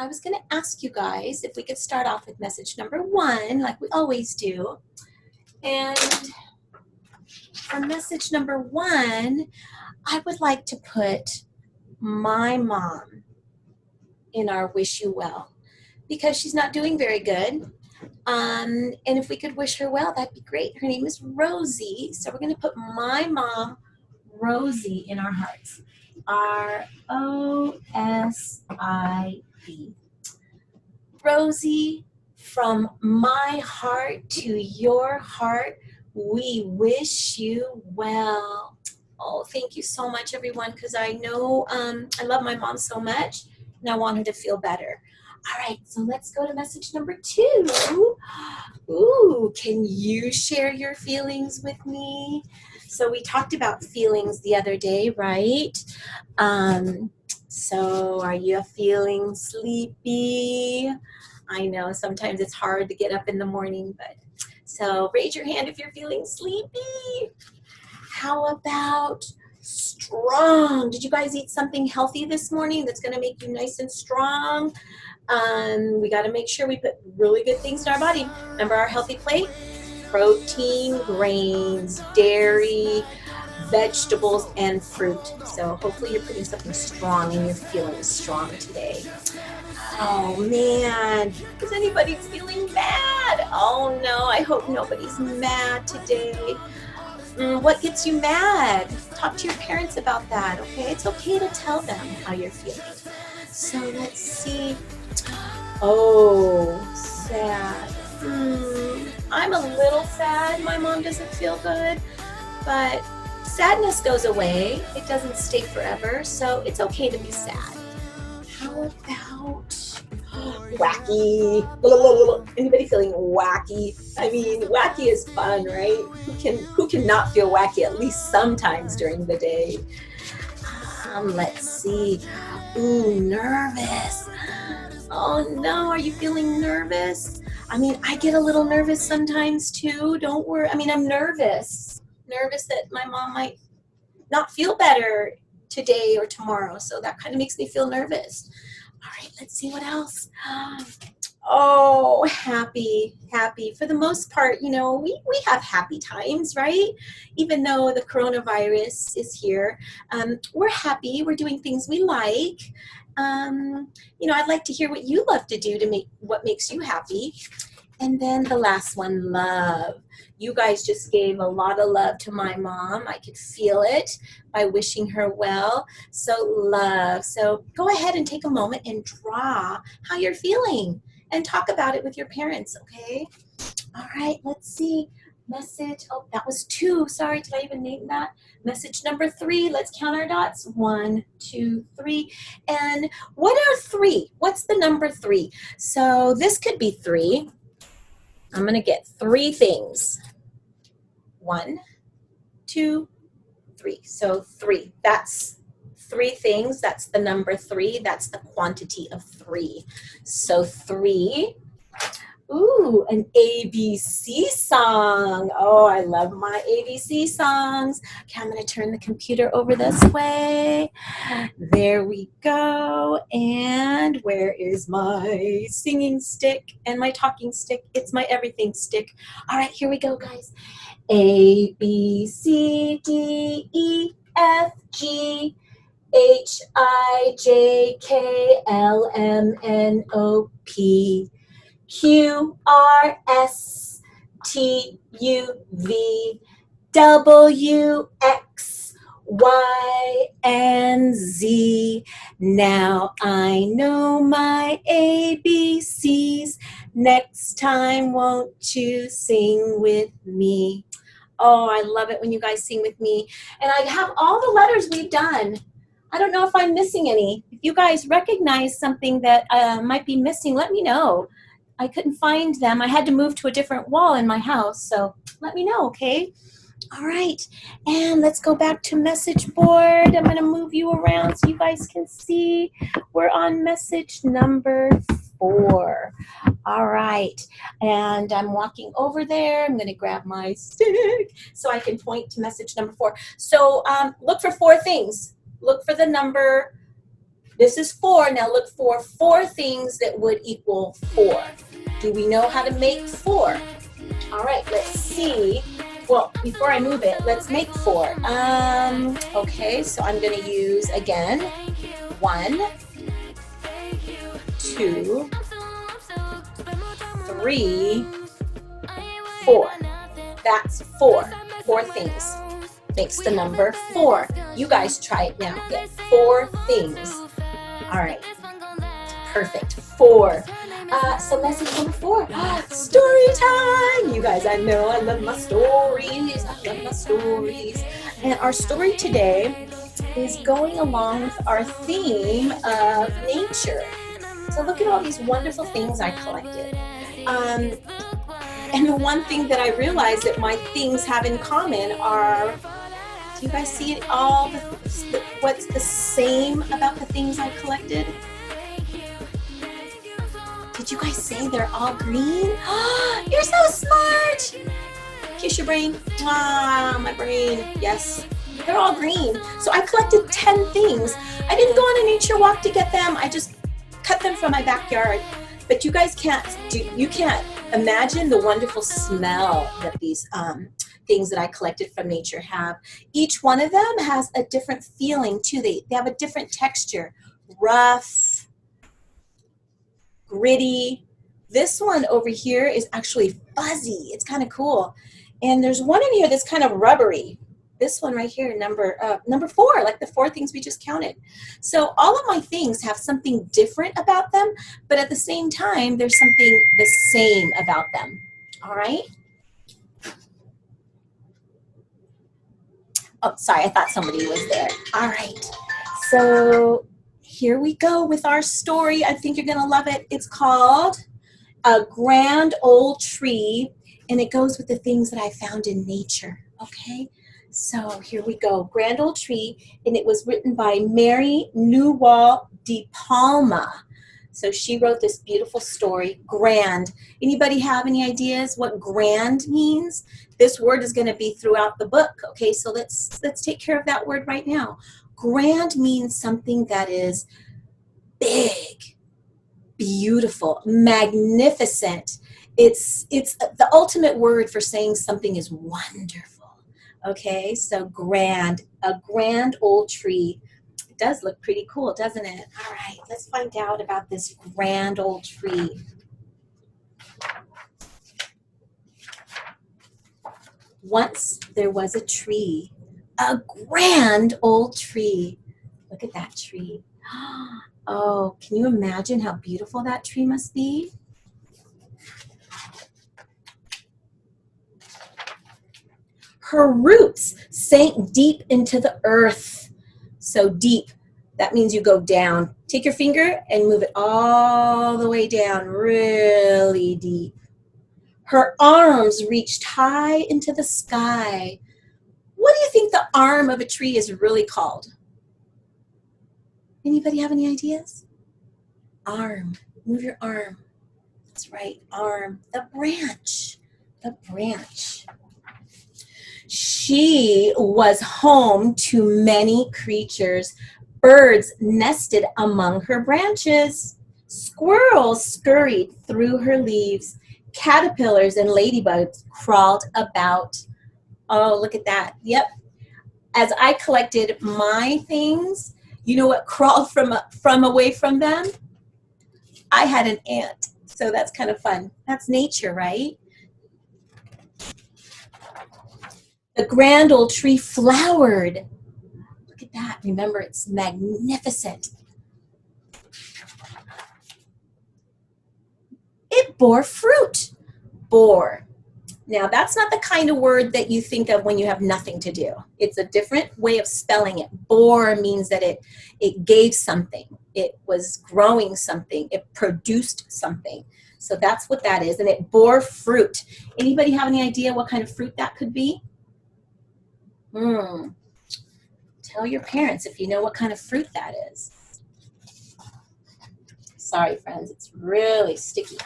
I was going to ask you guys if we could start off with message number 1, like we always do. And for message number 1, I would like to put my mom in our wish you well because she's not doing very good. And if we could wish her well, that'd be great. Her name is Rosie. So we're going to put my mom, Rosie, in our hearts. R-O-S-I-E. Rosie, from my heart to your heart, we wish you well. Oh, thank you so much, everyone, because I know I love my mom so much, and I want her to feel better. All right, so let's go to message number 2. Ooh, can you share your feelings with me? So we talked about feelings the other day, right? So are you feeling sleepy? I know sometimes it's hard to get up in the morning, but so raise your hand if you're feeling sleepy. How about strong? Did you guys eat something healthy this morning that's going to make you nice and strong? We got to make sure we put really good things in our body. Remember our healthy plate? Protein, grains, dairy, vegetables, and fruit. So hopefully you're putting something strong and you're feeling strong today. Oh man, is anybody feeling bad? Oh no, I hope nobody's mad today. What gets you mad? Talk to your parents about that, okay? It's okay to tell them how you're feeling. So let's see. Oh, sad. I'm a little sad. My mom doesn't feel good, but sadness goes away. It doesn't stay forever, so it's okay to be sad. How about wacky? Anybody feeling wacky? I mean, wacky is fun, right? Who can not feel wacky at least sometimes during the day? Let's see. Ooh, nervous. Oh no, are you feeling nervous? I mean, I get a little nervous sometimes too. Don't worry. I mean, I'm nervous. Nervous that my mom might not feel better today or tomorrow. So that kind of makes me feel nervous. All right, let's see what else. Oh, happy. For the most part, we have happy times, right? Even though the coronavirus is here, we're happy. We're doing things we like. I'd like to hear what you love to do to make what makes you happy. And then the last one, love. You guys just gave a lot of love to my mom. I could feel it by wishing her well. So love. So go ahead and take a moment and draw how you're feeling and talk about it with your parents, okay? All right, let's see. Message, oh, that was 2. Sorry, did I even name that? Message number 3, let's count our dots. 1, 2, 3. And what are 3? What's the number 3? So this could be 3. I'm going to get 3 things. 1, 2, 3. So 3. That's 3 things. That's the number 3. That's the quantity of 3. So 3. Ooh, an ABC song. Oh, I love my ABC songs. Okay, I'm going to turn the computer over this way. There we go. And where is my singing stick and my talking stick? It's my everything stick. All right, here we go, guys. A, B, C, D, E, F, G, H, I, J, K, L, M, N, O, P, Q, R, S, T, U, V, W, X, Y, and Z. Now I know my ABCs. Next time, won't you sing with me? Oh, I love it when you guys sing with me. And I have all the letters we've done. I don't know if I'm missing any. If you guys recognize something that might be missing, let me know. I couldn't find them. I had to move to a different wall in my house, so let me know, okay? All right, and let's go back to message board. I'm going to move you around so you guys can see. We're on message number 4. All right, and I'm walking over there. I'm going to grab my stick so I can point to message number 4. So look for 4 things. Look for the number This is 4. Now look for 4 things that would equal 4. Do we know how to make 4? All right, let's see. Well, before I move it, let's make 4. Okay, so I'm going to use, again, 1, 2, 3, 4. That's 4. 4 things makes the number 4. You guys try it now. Get 4 things. All right. Perfect. 4. So message number 4. Story time. You guys, I know I love my stories. I love my stories. And our story today is going along with our theme of nature. So look at all these wonderful things I collected. And the one thing that I realized that my things have in common are, do you guys see it all? What's the same about the things I collected? Did you guys say they're all green? You're so smart! Kiss your brain. My brain. Yes, they're all green. So I collected 10 things. I didn't go on a nature walk to get them. I just cut them from my backyard. But you guys can't imagine the wonderful smell that these things that I collected from nature have. Each one of them has a different feeling too. They have a different texture. Rough, gritty. This one over here is actually fuzzy. It's kind of cool. And there's one in here that's kind of rubbery. This one right here, number 4, like the 4 things we just counted. So all of my things have something different about them, but at the same time, there's something the same about them. All right? Oh, sorry, I thought somebody was there. All right. So here we go with our story. I think you're going to love it. It's called A Grand Old Tree, and it goes with the things that I found in nature. Okay? So here we go, Grand Old Tree, and it was written by Mary Newell de Palma. So she wrote this beautiful story, grand. Anybody have any ideas what grand means? This word is going to be throughout the book. Okay, so let's take care of that word right now. Grand means something that is big, beautiful, magnificent. It's the ultimate word for saying something is wonderful. Okay, so grand, a grand old tree. It does look pretty cool, doesn't it? All right, let's find out about this grand old tree. Once there was a tree, a grand old tree. Look at that tree. Oh, can you imagine how beautiful that tree must be? Her roots sank deep into the earth. So deep, that means you go down. Take your finger and move it all the way down, really deep. Her arms reached high into the sky. What do you think the arm of a tree is really called? Anybody have any ideas? Arm. Move your arm. That's right, arm. The branch. The branch. She was home to many creatures. Birds nested among her branches. Squirrels scurried through her leaves. Caterpillars and ladybugs crawled about. Oh, look at that. Yep. As I collected my things, you know what crawled from away from them? I had an ant. So that's kind of fun. That's nature, right? The grand old tree flowered. Look at that. Remember, it's magnificent. It bore fruit. Bore. Now, that's not the kind of word that you think of when you have nothing to do. It's a different way of spelling it. Bore means that it gave something. It was growing something. It produced something. So that's what that is. And it bore fruit. Anybody have any idea what kind of fruit that could be? Tell your parents if you know what kind of fruit that is. Sorry, friends, it's really sticky.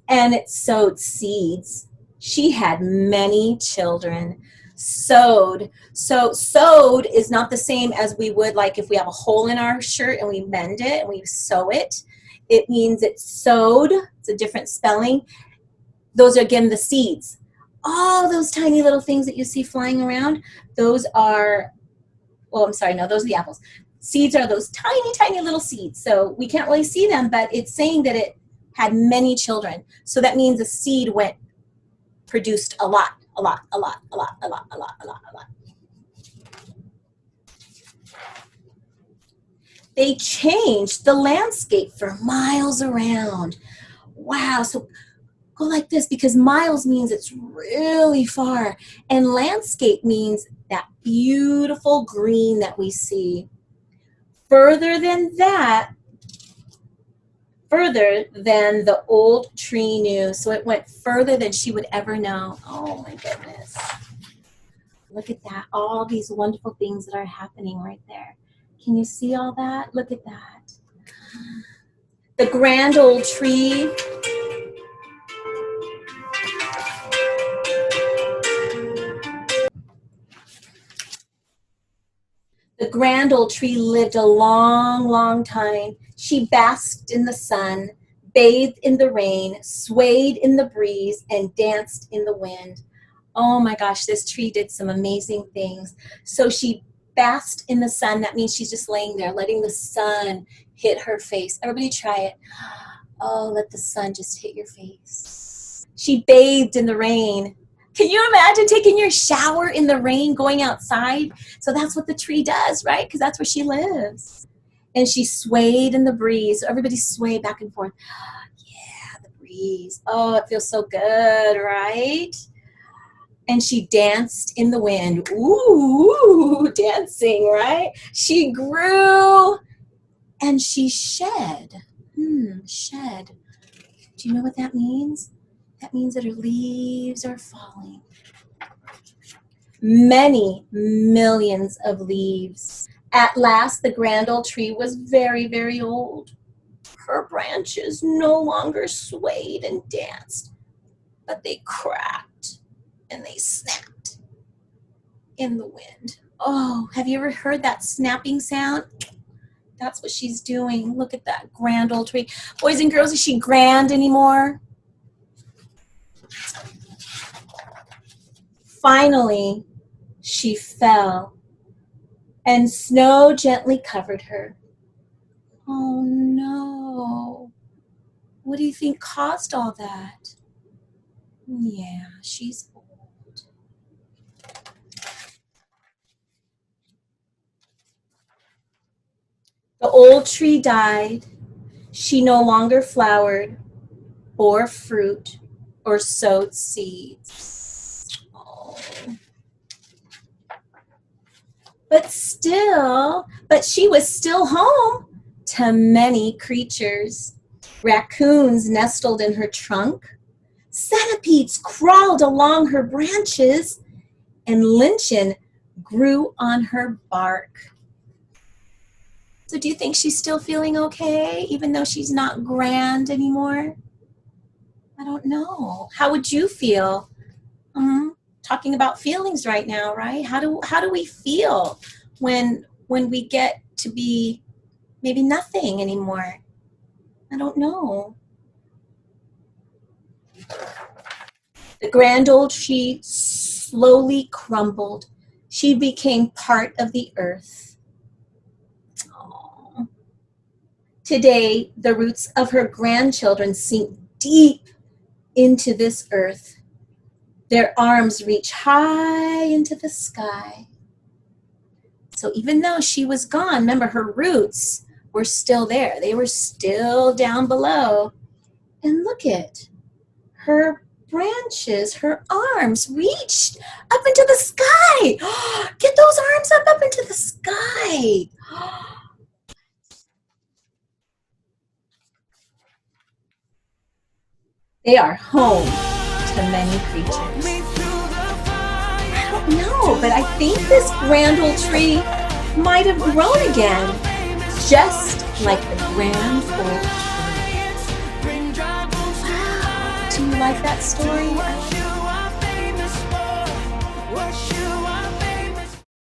And it sowed seeds. She had many children. Sewed. So sewed is not the same as we would like if we have a hole in our shirt and we mend it and we sew it. It means it's sewed. It's a different spelling. Those are, again, the seeds. All those tiny little things that you see flying around, those are, well, I'm sorry, no, those are the apples. Seeds are those tiny, tiny little seeds. So we can't really see them, but it's saying that it had many children. So that means a seed produced a lot, a lot, a lot, a lot, a lot, a lot, a lot, a lot. They changed the landscape for miles around. Wow, so go like this, because miles means it's really far, and landscape means that beautiful green that we see. Further than that, further than the old tree knew. So it went further than she would ever know. Oh my goodness. Look at that, all these wonderful things that are happening right there. Can you see all that? Look at that. The grand old tree. The grand old tree lived a long, long time. She basked in the sun, bathed in the rain, swayed in the breeze, and danced in the wind. Oh my gosh, this tree did some amazing things. So she basked in the sun. That means she's just laying there, letting the sun hit her face. Everybody try it. Oh, let the sun just hit your face. She bathed in the rain. Can you imagine taking your shower in the rain, going outside? So that's what the tree does, right? Because that's where she lives. And she swayed in the breeze. Everybody sway back and forth. Yeah, the breeze. Oh, it feels so good, right? And she danced in the wind. Ooh, dancing, right? She grew and she shed. Shed. Do you know what that means? That means that her leaves are falling. Many millions of leaves. At last, the grand old tree was very, very old. Her branches no longer swayed and danced, but they cracked and they snapped in the wind. Oh, have you ever heard that snapping sound? That's what she's doing. Look at that grand old tree. Boys and girls, is she grand anymore? Finally, she fell, and snow gently covered her. Oh no. What do you think caused all that? Yeah, she's old. The old tree died. She no longer flowered, bore fruit, or sowed seeds. But she was still home to many creatures. Raccoons nestled in her trunk. Centipedes crawled along her branches, and lichen grew on her bark. So do you think she's still feeling okay, even though she's not grand anymore? I don't know. How would you feel? Talking about feelings right now, right? How do we feel when we get to be maybe nothing anymore? I don't know. The grand old tree slowly crumbled. She became part of the earth. Aww. Today, the roots of her grandchildren sink deep into this earth. Their arms reach high into the sky. So even though she was gone, remember, her roots were still there. They were still down below. And look at her branches, her arms reached up into the sky. Get those arms up into the sky. They are home to many creatures. I don't know, but I think this grand old tree might have grown again, just like the grand old tree. Wow, do you like that story?